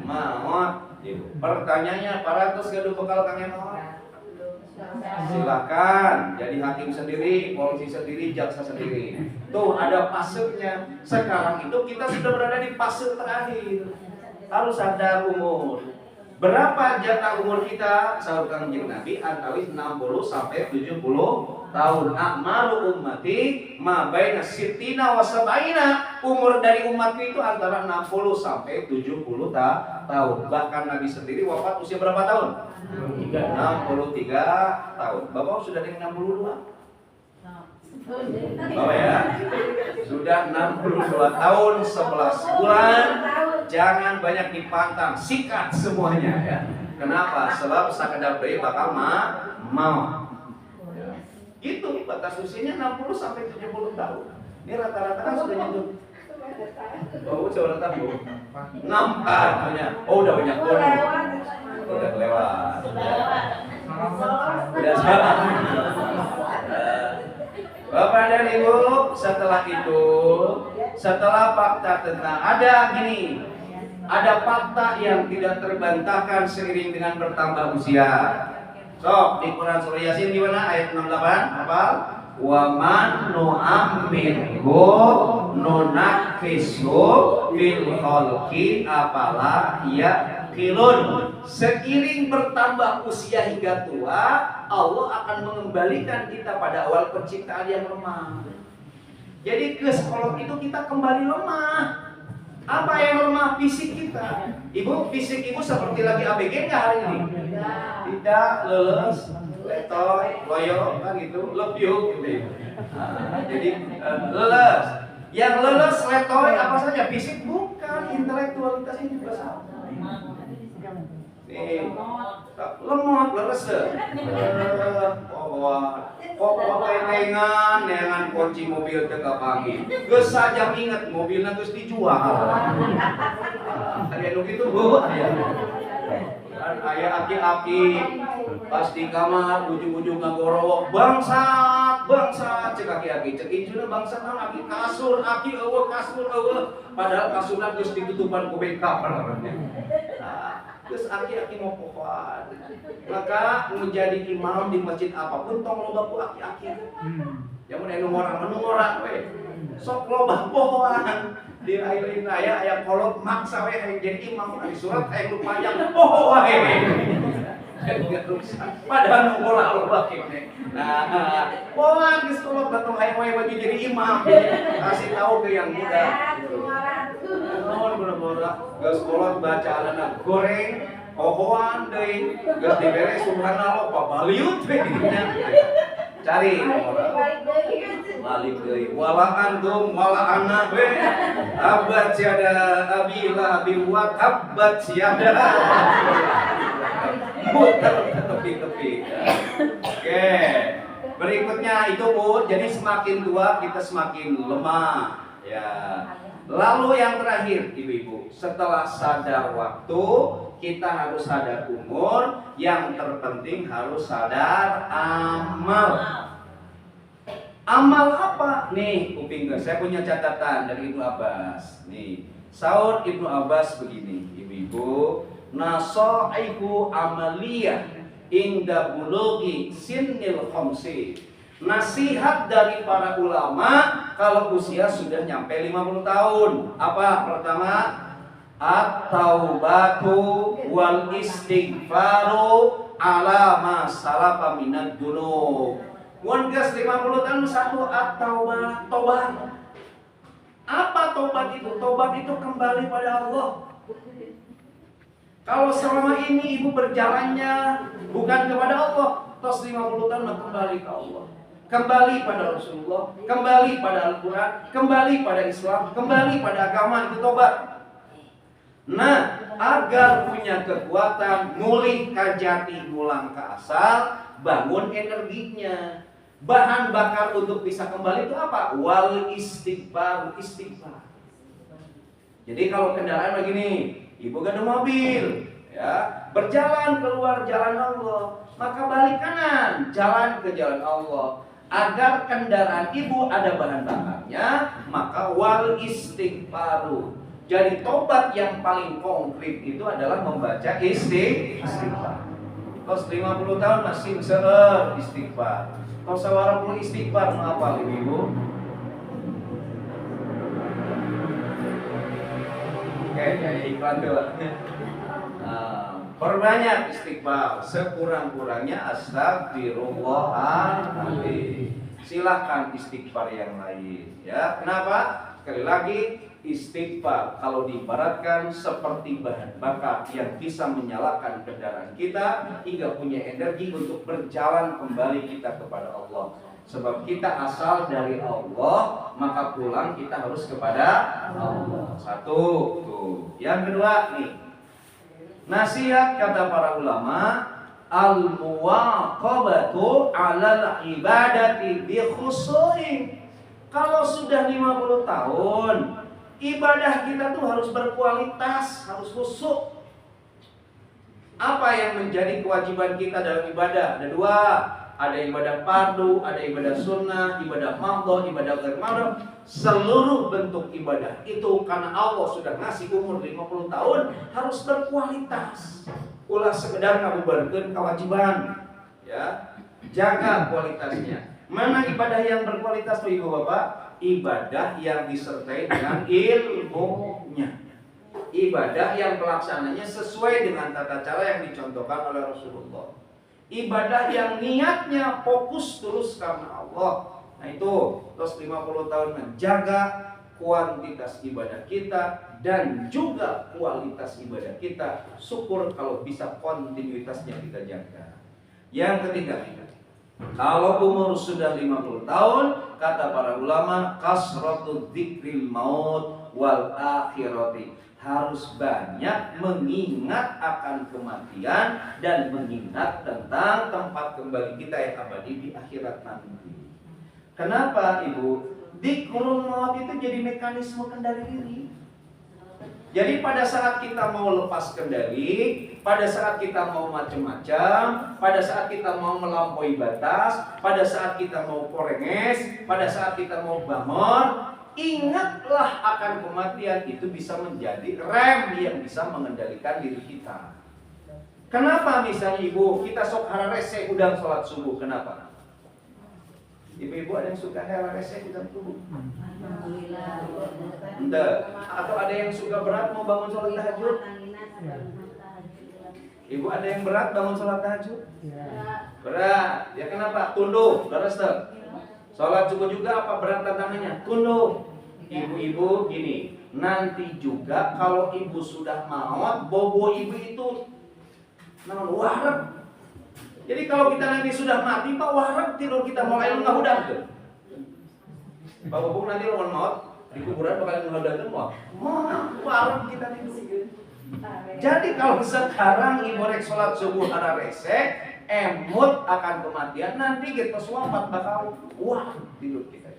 [SPEAKER 3] Maut. Pertanyaannya, para terus gaduh bekal kang maut. Silakan jadi hakim sendiri, polisi sendiri, jaksa sendiri. Tuh ada fasenya. Sekarang itu kita sudah berada di fase terakhir. Harus sadar umur. Berapa jatah umur kita? Sahur Kanjeng Nabi antawis 60 sampai 70 tahun. A'malu ummati ma baina sittina wa sabaina. Umur dari umatku itu antara 60 sampai 70 tahun. Bahkan Nabi sendiri wafat usia berapa tahun? 63 tahun. Bapak sudah di 62? Bapak ya? Sudah 62 tahun 11 bulan. Jangan banyak dipantang, sikat semuanya ya. Kenapa? Sebab sakedar bayi bakal mau. Itu batas usianya 60 sampai 70 tahun. Ini rata-rata kan sudah nyentuh Oh, coba letak Bu. Nampak punya. Oh, udah banyak pun. Udah lewat. Udah salah. Bapak dan Ibu, setelah itu, setelah fakta tentang ada fakta yang tidak terbantahkan seiring dengan bertambah usia. So, di Quran surah Yasin gimana ayat 68? Hafal? Wa man nu'ammirhu nunakhisu fil khalqi apala yaqilun. Seiring bertambah usia hingga tua, Allah akan mengembalikan kita pada awal penciptaan yang lemah. Jadi ke sekolah itu kita kembali lemah. Apa yang lemah? Fisik kita. Ibu, fisik ibu seperti lagi ABG nggak hari ini? Tidak, leles, letoy, loyo, kan gitu, lebyuk gitu. Jadi leles. Yang leles, letoy, apa saja? Fisik bukan, intelektualitasnya juga sama. Nih, lemot, leres deh. Kok tengan dengan kunci mobil tengah pagi. Geus saja inget mobilnya geus dijual. Ada nu kitu Bu. Aya aki-aki pas di kamar ujung-ujung ngagoro bangsat cek aki-aki cek injuna bangsat mah aki kasur eueuh padahal kasurna geus ditutupan ku beg cover. Terus aki-aki mau pohon, maka menjadi imam di masjid apapun tong loba ku aki-aki. Yang mana menungorang we, sok loba pohon. Di akhir aya kolot maksa we hayang jadi imam di surat hayang nu panjang pohon we. Padahal ngolah loba kene. Nah, pohon geus kolot datang hayang we baju jadi imam. Kasih tahu ke yang muda. Bener-bener geus kolot baca alana goreng ohoan deui geus dibere subhanallah pabaliut we cari balik deui wala antum wala ana we abad siada abila biwat abad siada muter ke tepi-tepi. Oke, berikutnya itu Bu, jadi semakin tua kita semakin lemah ya. Lalu yang terakhir ibu-ibu, setelah sadar waktu, kita harus sadar umur, yang terpenting harus sadar amal. Amal apa? Nih, kuping gue, saya punya catatan dari Ibnu Abbas. Nih, sahur Ibnu Abbas begini, ibu-ibu, nasaihu amaliyah inda bulughi sinnil khamsi. Nasihat dari para ulama kalau usia sudah nyampe 50 tahun. Apa? Pertama, at-taubatu wal istighfaru ala ma salafa minad dzunub. Mun geus 50 tahun satu at-taubat, tobat. Apa tobat itu? Tobat itu kembali pada Allah. Kalau selama ini ibu berjalannya bukan kepada Allah, tos 50 tahun kembali ke Allah. Kembali pada Rasulullah, kembali pada Al-Quran, kembali pada Islam, kembali pada agama, itu tobat. Nah, agar punya kekuatan, mulih kajati mulang ke asal, bangun energinya. Bahan bakar untuk bisa kembali itu apa? Wal istighfar, istighfar. Jadi kalau kendaraan begini, ibu gak ada mobil, ya, berjalan keluar jalan Allah, maka balik kanan, jalan ke jalan Allah. Agar kendaraan ibu ada bahan bakarnya, maka wal istighfaru. Jadi tobat yang paling konkret itu adalah membaca istighfar. Terus 50 tahun masih seueur istighfar. Terus 20 istighfar apa ibu? Kayaknya iklan dulu. Perbanyak istighfar, sekurang-kurangnya astagfirullahaladzim. Silahkan istighfar yang lain, ya. Kenapa? Sekali lagi, istighfar kalau diibaratkan seperti bahan bakar yang bisa menyalakan kendaraan kita hingga punya energi untuk berjalan kembali kita kepada Allah. Sebab kita asal dari Allah, maka pulang kita harus kepada Allah. Satu, tuh. Yang kedua nih, nasihat kata para ulama, al-muwaqabatu 'alal ibadati bi khusu'in. Kalau sudah 50 tahun, Ibadah kita tuh harus berkualitas, harus khusyuk. Apa yang menjadi kewajiban kita dalam ibadah? Ada dua. Ada ibadah fardu, ada ibadah sunnah, ibadah mardhah, ibadah ghair mardhah. Seluruh bentuk ibadah itu karena Allah sudah ngasih umur 50 tahun harus berkualitas. Ulah sekedar ngabubarkeun kewajiban, ya. Jaga kualitasnya. Mana ibadah yang berkualitas tuh Ibu Bapak? Ibadah yang disertai dengan ilmunya. Ibadah yang pelaksananya sesuai dengan tata cara yang dicontohkan oleh Rasulullah. Ibadah yang niatnya fokus terus karena Allah. Nah itu terus 50 tahun menjaga kuantitas ibadah kita dan juga kualitas ibadah kita. Syukur kalau bisa kontinuitasnya kita jaga. Yang ketiga, kalau umur sudah 50 tahun, kata para ulama, kasratu dzikril maut wal akhirati, harus banyak mengingat akan kematian dan mengingat tentang tempat kembali kita yang abadi di akhirat nanti. Kenapa Ibu? Dzikrul maut itu jadi mekanisme kendali diri. Jadi pada saat kita mau lepas kendali, pada saat kita mau macam-macam, pada saat kita mau melampaui batas, pada saat kita mau korenges, pada saat kita mau bamor, ingatlah akan kematian. Itu bisa menjadi rem yang bisa mengendalikan diri kita. Kenapa misalnya Ibu, kita sok hararese udang sholat subuh, kenapa? Ibu-ibu ada yang suka hararese udang subuh? Enggak. Atau ada yang suka berat mau bangun sholat tahajud? Ibu ada yang berat bangun sholat tahajud? Berat. Ya kenapa? Tunduk, beres tuh. Sholat subuh juga apa berat tantangannya? Tunduk. Ibu-ibu gini, nanti juga kalau ibu sudah maut, bobo ibu itu namun wareg. Jadi kalau kita nanti sudah mati, Pak wareg tidur kita mulai ngahudang tuh. Pak bobo nanti lawan maut di kuburan bakal ngahudang tuh mau. Wareg kita tidur. Jadi kalau sekarang ibu rek sholat subuh hararese, emut akan kematian, nanti kita semua bakal wah tidur kita.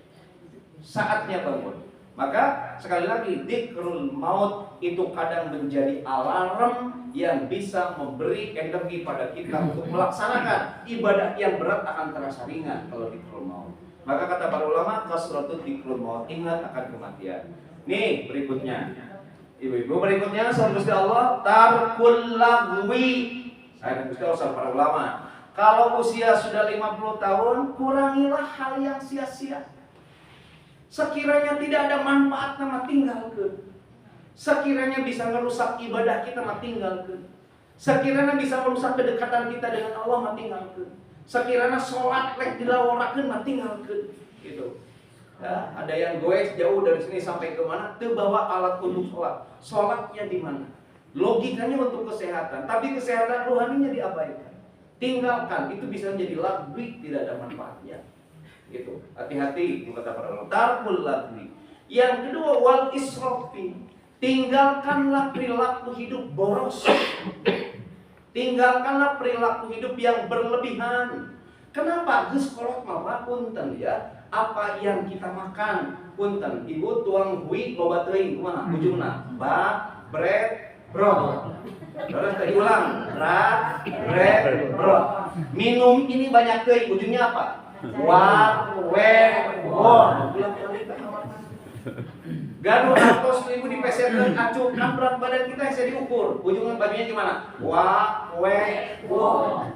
[SPEAKER 3] Saatnya bangun. Maka sekali lagi dzikrul maut itu kadang menjadi alarm yang bisa memberi energi pada kita untuk melaksanakan ibadah yang berat akan terasa ringan kalau dzikrul maut. Maka kata para ulama, kasratu dzikrul maut, ingat akan kematian. Nih berikutnya. Ibu-ibu berikutnya sahabat Gusti Allah, tarkul lagwi. Saya Gusti Allah sahabat para ulama. Kalau usia sudah 50 tahun, kurangilah hal yang sia-sia. Sekiranya tidak ada manfaat nama tinggalkan. Sekiranya bisa merusak ibadah kita mah tinggalkan. Sekiranya bisa merusak kedekatan kita dengan Allah mah tinggalkan. Sekiranya sholat rek dilaworakeun mah tinggalkan. Gitu. Ya, ada yang goes jauh dari sini sampai ke mana? Teu bawa alat untuk sholat. Sholatnya di mana? Logikanya untuk kesehatan, tapi kesehatan rohaninya diabaikan. Tinggalkan, itu bisa menjadi lagwi, tidak ada manfaatnya. Gitu. Hati-hati kata para ulama. Tarkul lagwi. Yang kedua wal israfi. Tinggalkanlah perilaku hidup boros. Tinggalkanlah perilaku hidup yang berlebihan. Kenapa? Geus kolot mah punten ya. Apa yang kita makan punten. Ibu tuang hui loba teuing kumaha ujungna? Ba, bread, brot. Terus tadi ulang, bread, brot. Minum ini banyak teuing, ujungnya apa? Wa, we, wor. Ganu atos ibu dipesetkeun acuh kan berat badan kita bisa diukur. Ujungnya bagiannya gimana? Wa, we, wor.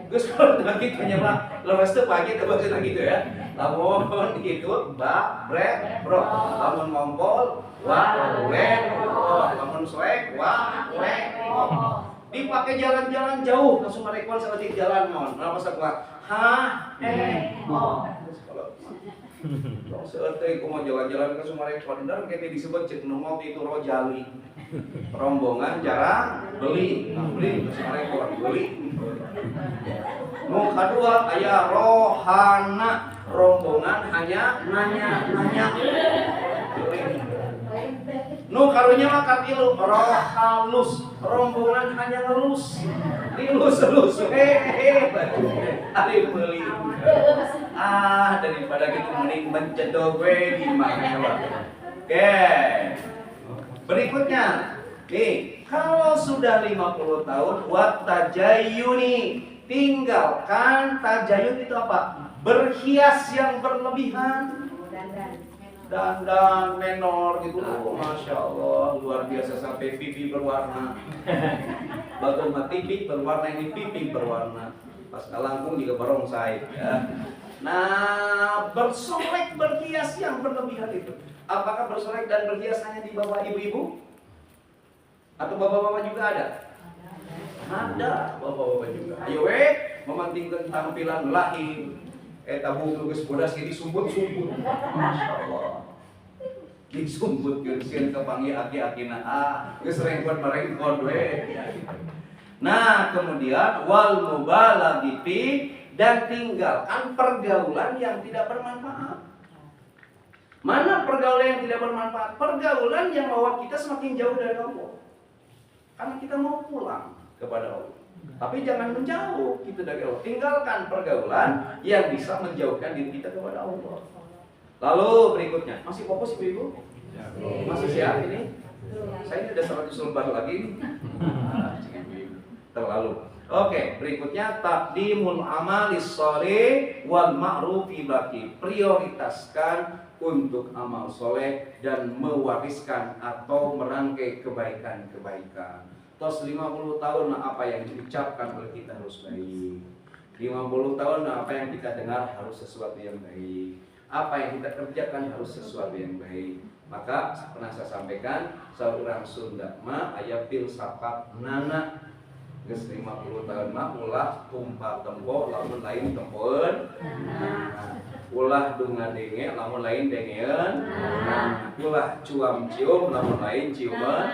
[SPEAKER 3] Geus kalau gitu nya mah leres teu pagi teu bageus gitu ya. Lamun gitu ba, bread, brot. Lamun ngompol wa, we, wor. Lamun soek wa, we, wor. Dipakai jalan-jalan jauh ke Sumarekon sekali jalan mon. Kenapa sakuat? Kalau seperti aku mau jalan-jalan ke Sumarekon dan kayak disebut cek nongol itu rojali. Rombongan jarang beli, beli ke Sumarekon beli. Nu kedua aya rohana, rombongan hanya nanya. Nu karunya mah katilu rohalus, rombongan hanya ngelus. Dilus-lus baju ari meuli. Daripada gitu mending mencedo gue di mana. Oke. Berikutnya, nih, kalau sudah 50 tahun, wat tajayuni, tinggalkan tajayun itu apa? Berhias yang berlebihan. Dandan menor gitu, masya Allah, luar biasa sampai pipi berwarna. Bagaimana pipi berwarna, ini pipi berwarna. Pas kalangkung juga barongsai. Ya. Nah, bersolek berhias yang berlebihan itu. Apakah bersolek dan berhias hanya di bawah ibu-ibu? Atau bapak-bapak juga ada? Ada bapak-bapak juga. Ayo mementingkan tampilan lahir. Tabung tugas bodas ini sumput-sumput. Masya Allah. Disumput geus kepanggil aki-akina geus rengkot merengkot we. Nah, kemudian wal mubalaghati, dan tinggalkan pergaulan yang tidak bermanfaat. Mana pergaulan yang tidak bermanfaat? Pergaulan yang membawa kita semakin jauh dari Allah. Karena kita mau pulang kepada Allah. Tapi jangan menjauh kita dari Allah. Tinggalkan pergaulan yang bisa menjauhkan diri kita kepada Allah. Lalu berikutnya, masih fokus ibu-ibu? Masih siap ini? Saya ini udah 100 lembar lagi. Terlalu. Oke, berikutnya taqdimul amalis sholih wal ma'rufi baqi. Prioritaskan untuk amal soleh dan mewariskan atau merangkai kebaikan-kebaikan. Tos 50 tahun apa yang diucapkan oleh kita harus baik. 50 tahun apa yang kita dengar harus sesuatu yang baik. Apa yang kita kerjakan harus sesuatu yang baik. Maka pernah saya sampaikan, seorang Sunda mah aya filsafat nana geus 50 tahun mah ulah tumpah tempo lamun lain tempoeun. Ulah dunga denge lamun lain dengeun. Ulah cuam cium lamun lain ciuman.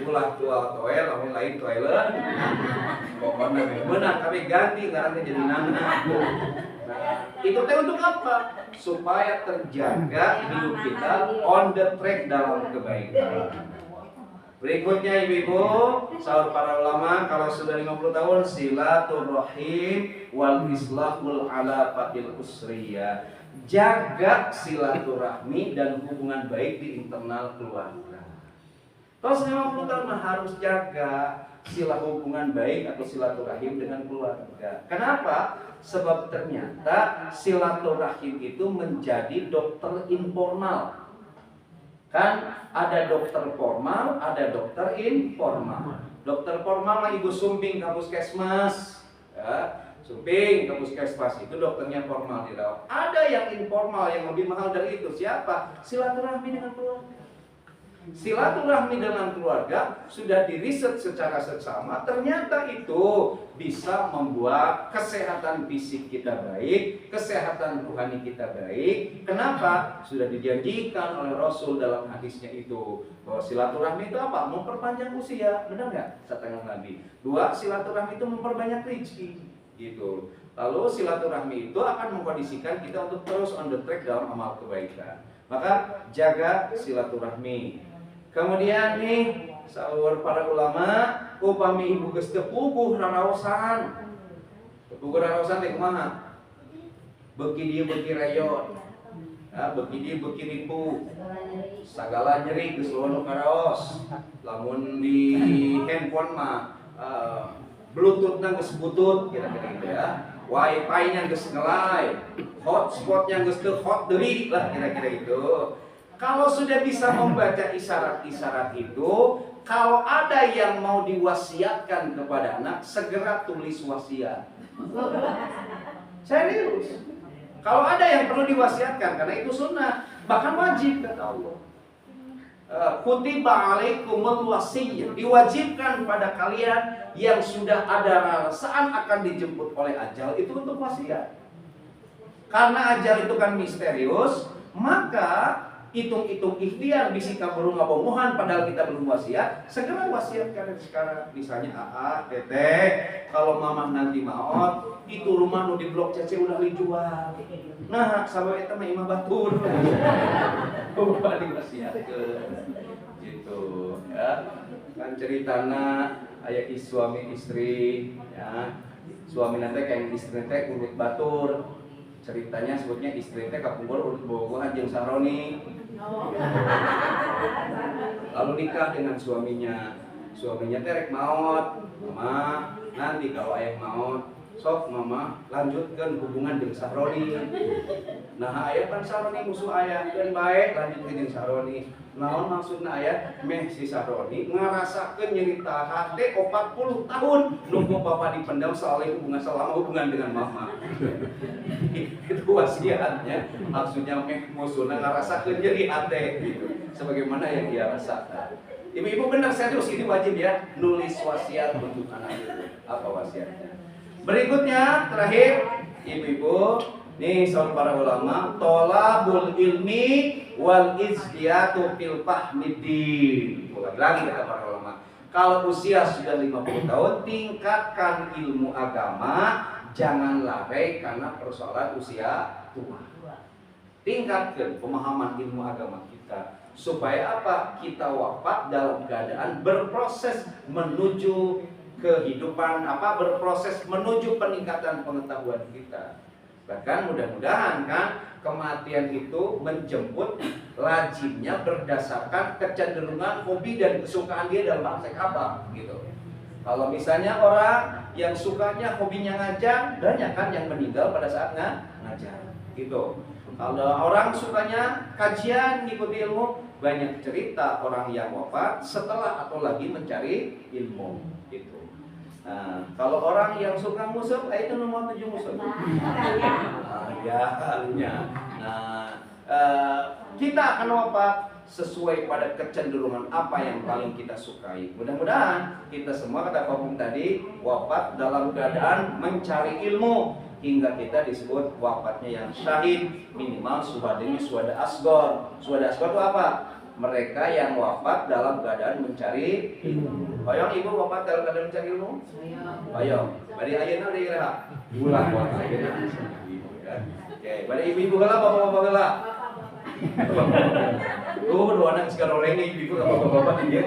[SPEAKER 3] Ulah tual toel lamun lain toeleun. Pokokna beunang kami ganti ngaranna jadi nana. Itu teh untuk apa? Supaya terjaga hidup kita on the track dalam kebaikan. Berikutnya ibu-ibu, sahur para ulama, kalau sudah 50 tahun silaturahim wal islahul ala fatil usriyah. Jaga silaturahmi dan hubungan baik di internal keluarga. Terus 50 tahun harus jaga sila hubungan baik atau silaturahim dengan keluarga. Kenapa? Sebab ternyata silaturahim itu menjadi dokter informal. Kan ada dokter formal, ada dokter informal. Dokter formal mah ibu sumping ke puskesmas, ya. Sumping ke puskesmas itu dokternya formal dirawat. Ada yang informal yang lebih mahal dari itu. Siapa? Silaturahmi dengan keluarga. Silaturahmi dengan keluarga sudah diriset secara seksama, ternyata itu bisa membuat kesehatan fisik kita baik, kesehatan rohani kita baik. Kenapa? Sudah dijanjikan oleh Rasul dalam hadisnya itu bahwa silaturahmi itu apa? Memperpanjang usia, benar nggak? Setengah Nabi. 2, silaturahmi itu memperbanyak rezeki, gitu. Lalu silaturahmi itu akan mengkondisikan kita untuk terus on the track dalam amal kebaikan. Maka jaga silaturahmi. Kemudian nih, sahur para ulama, upami ibu geus teu puguh raraosan. Puguh raraosan teh kumaha? Beuki dieu beuki rayot. Ya, beuki dieu beuki ripu. Sagala nyeri geus lono karaos. Lamun di handphone mah Bluetooth-na geus butut kira-kira gitu ya. Wi-Fi-nya geus ngelai. Hotspot-nya geus teu hot deui lah kira-kira itu. Kalau sudah bisa membaca isyarat-isyarat itu, kalau ada yang mau diwasiatkan kepada anak, segera tulis wasiat. Serius. Kalau ada yang perlu diwasiatkan, karena itu sunnah, bahkan wajib kata Allah. Kutiba alaikumul wasiyyah, diwajibkan pada kalian yang sudah ada rasaan akan dijemput oleh ajal itu untuk wasiat. Karena ajal itu kan misterius, maka hitung-hitung ikhtiar bisi kaburu ngabomohan padahal kita belum wasiat, segera wasiatkan sekarang. Misalnya teteh, kalau mamah nanti maot, itu rumah nu di blok CC udah dijual. Nah, sampai eta mah imah batur. Coba diwasiatkeun. Gitu, ya. Kan ceritana aya suami istri, ya. Suami nanti kayak istri teh urut batur. Ceritanya sebutnya istri teh kapungkur urut bogohan jeung saroni. Lalu nikah dengan suaminya terek maut, mama nanti kalau ayah maut sok mama lanjutkan hubungan dengan Sahroni. Nah ayah kan Sahroni musuh ayah dan baik lanjutkan dengan Sahroni. Naon maksudnya ayah meh si Sahroni ngarasakeun nyerita hati 40 tahun nunggu bapak dipendam soalnya hubungan dengan mama. Itu wasiatnya, maksudnya meh musuhna ngarasakeun nyeri hati gitu. Sebagaimana yang dia rasakan. Ibu-ibu benar serius ini wajib ya nulis wasiat untuk anak itu. Apa wasiatnya? Berikutnya terakhir ibu-ibu, nih soal para ulama, tolabul ilmi wal izdiyatu fil fahmid. Ulang lagi kata para ulama. Kalau usia sudah 50 tahun, tingkatkan ilmu agama, jangan lalai karena persoalan usia tua. Tingkatkan pemahaman ilmu agama kita. Supaya apa? Kita wafat dalam keadaan berproses menuju kehidupan, berproses menuju peningkatan pengetahuan kita. Bahkan mudah-mudahan kan kematian itu menjemput lazimnya berdasarkan kecenderungan hobi dan kesukaan dia dalam aspek apa gitu. Kalau misalnya orang yang sukanya hobinya ngajar, banyak kan yang meninggal pada saat ngajar gitu. Kalau orang sukanya kajian, ngikuti ilmu, banyak cerita orang yang wafat setelah atau lagi mencari ilmu gitu. Nah, kalau orang yang suka musuh, itu nomor 7 musuh. Kita akan wafat sesuai pada kecenderungan apa yang paling kita sukai. Mudah-mudahan kita semua kata Pak Bung tadi wafat dalam keadaan mencari ilmu. Hingga kita disebut wafatnya yang syahid, minimal suhada asgor. Suhada asgor itu apa? Mereka yang wafat dalam keadaan mencari ilmu. Bayang ibu wafat dalam keadaan mencari ilmu? Bayang. Bari ayeuna deui iraha. Ulah buat ayeuna. Oke, bari ibu-ibu heula bapak-bapak heula. Dua anak sekarang orangnya ibu-ibu bapak-bapak di dia.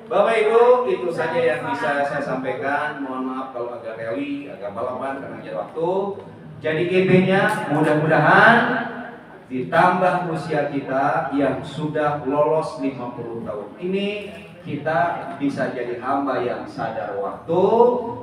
[SPEAKER 3] Bapak Ibu, itu saja yang bisa saya sampaikan. Mohon maaf kalau agak reli, agak balapan karena ada waktu. Jadi intinya mudah-mudahan ditambah usia kita yang sudah lolos 50 tahun ini, kita bisa jadi hamba yang sadar waktu.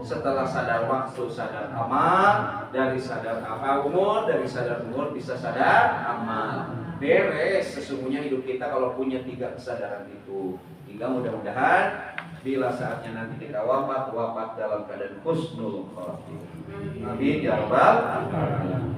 [SPEAKER 3] Setelah sadar waktu, sadar amal. Dari sadar umur, dari sadar umur bisa sadar amal. Beres sesungguhnya hidup kita kalau punya 3 kesadaran itu. Hingga mudah-mudahan bila saatnya nanti kita wafat dalam keadaan husnul khotimah. Amin ya rabbal alamin.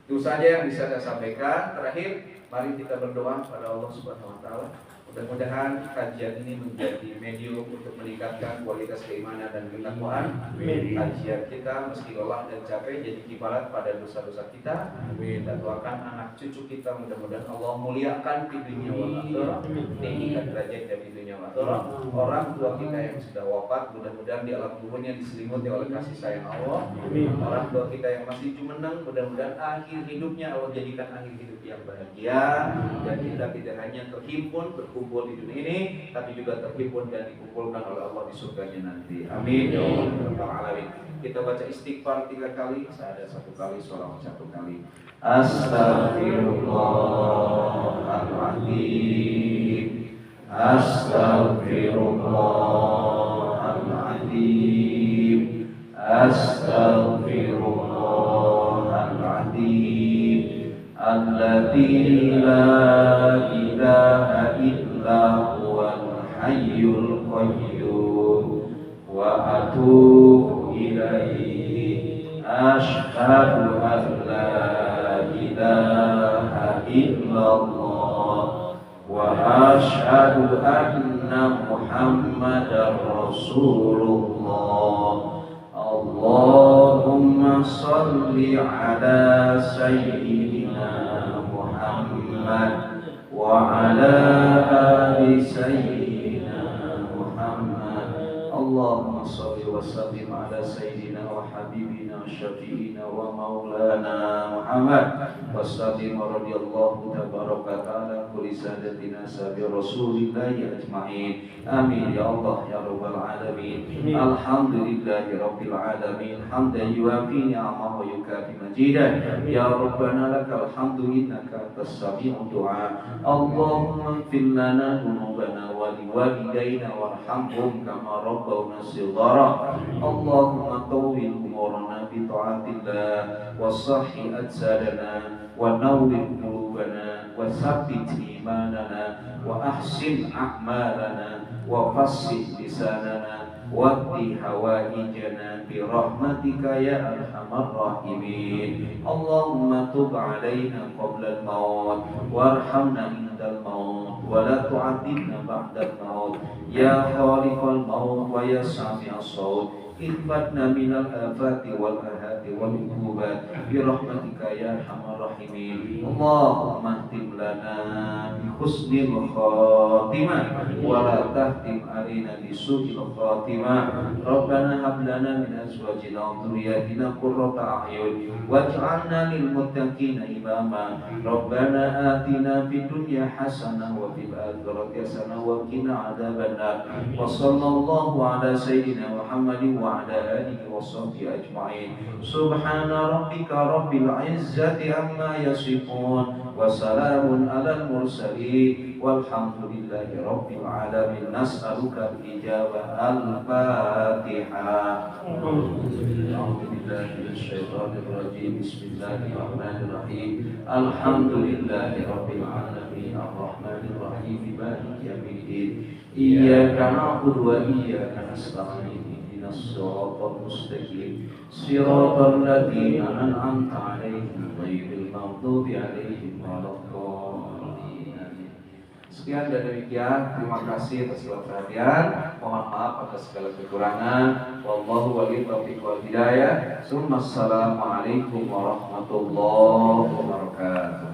[SPEAKER 3] Itu saja yang bisa saya sampaikan. Terakhir, mari kita berdoa pada Allah Subhanahu wa taala. Mudah-mudahan kajian ini menjadi medium untuk meningkatkan kualitas keimanan dan ketakwaan. Kajian kita meski lelah dan capek jadi kifarat pada dosa-dosa kita. Dan doakan anak cucu kita mudah-mudahan Allah muliakan di dunia wal akhirah, tinggikan derajatnya di dunia wal akhirah. Orang tua kita yang sudah wafat mudah-mudahan di alam kuburnya diselimuti oleh kasih sayang Allah. Orang tua kita yang masih jumeneng mudah-mudahan akhir hidupnya Allah jadikan akhir hidup yang bahagia, dan kita tidak hanya terhimpun berkumpul di dunia ini, tapi juga terhimpun dan dikumpulkan oleh Allah di surganya nanti. Amin ya rabbal alamin. Kita baca istighfar 3 kali, ada 1 kali, sholawat 1 kali. Astaghfirullahaladzim, astaghfirullahaladzim, astaghfirullahaladzim. Alladzi la ilaha illa huwal hayyul qayyum wa atubu ilaihi. Asyhadu an la ilaha illallah wa asyhadu anna Muhammadar Rasulullah. Allahumma salli ala sayyidina Muhammad wa ala ali sayyidina Muhammad. Allahumma salli wa sallim ala sayyidina wa habibina syafi'ina wa maulana Muhammad wa sallim radhiyallahu tabaraka ta'ala kulli
[SPEAKER 1] ولسادتنا سابق رسول الله أجمعين آمين يا الله يا رب العالمين. الحمد لله رب العالمين حمدا يوافي نعمه ويكافئ مجيدا. يا ربنا لك الحمد إنك أنت السميع الدعاء. اللهم اغفر لنا ذنوبنا ولوالدينا وارحمهم كما ربونا صغارا. اللهم طول أمورنا بطاعة الله وصح أجسادنا ونور قلوبنا وثبت إيماننا وأحسن أعمالنا وفصل لساننا واقض حوائجنا برحمتك يا أرحم الراحمين. اللهم تب علينا قبل الموت وارحمنا عند الموت ولا تعذبنا بعد الموت. يا خالق الموت ويا سامع الصوت اثبتنا من الآفات والآهات والعقوبات برحمتك يا أرحم الراحمين. اللهم اختم لنا بحسن الخاتمة ولا تختم علينا بسوء الخاتمة. ربنا هب لنا من أزواجنا وذرياتنا قرة أعين واجعلنا للمتقين إماما. ربنا آتنا في الدنيا حسنة وفي الآخرة حسنة وقنا عذاب النار. وصلى الله على سيدنا محمد وعلى آله وصحبه أجمعين. سبحان ربك رب العزة عما يصفون وسلام على المرسلين والحمد لله رب العالمين. نسألك الإجابة. الفاتحة. أعوذ بالله من الشيطان الرجيم. بسم الله الرحمن الرحيم. الحمد لله رب العالمين الرحمن الرحيم مالك يوم الدين. إياك نعبد وإياك نستعين. الصراط المستقيم صراط الذين أنعمت عليهم غير المغضوب عليهم ولا الضالين. Sekian dan demikian. Terima kasih atas segala perhatian. Mohon maaf atas segala kekurangan. Wallahu waliyyul taufiq wal hidayah. Assalamualaikum warahmatullahi wabarakatuh.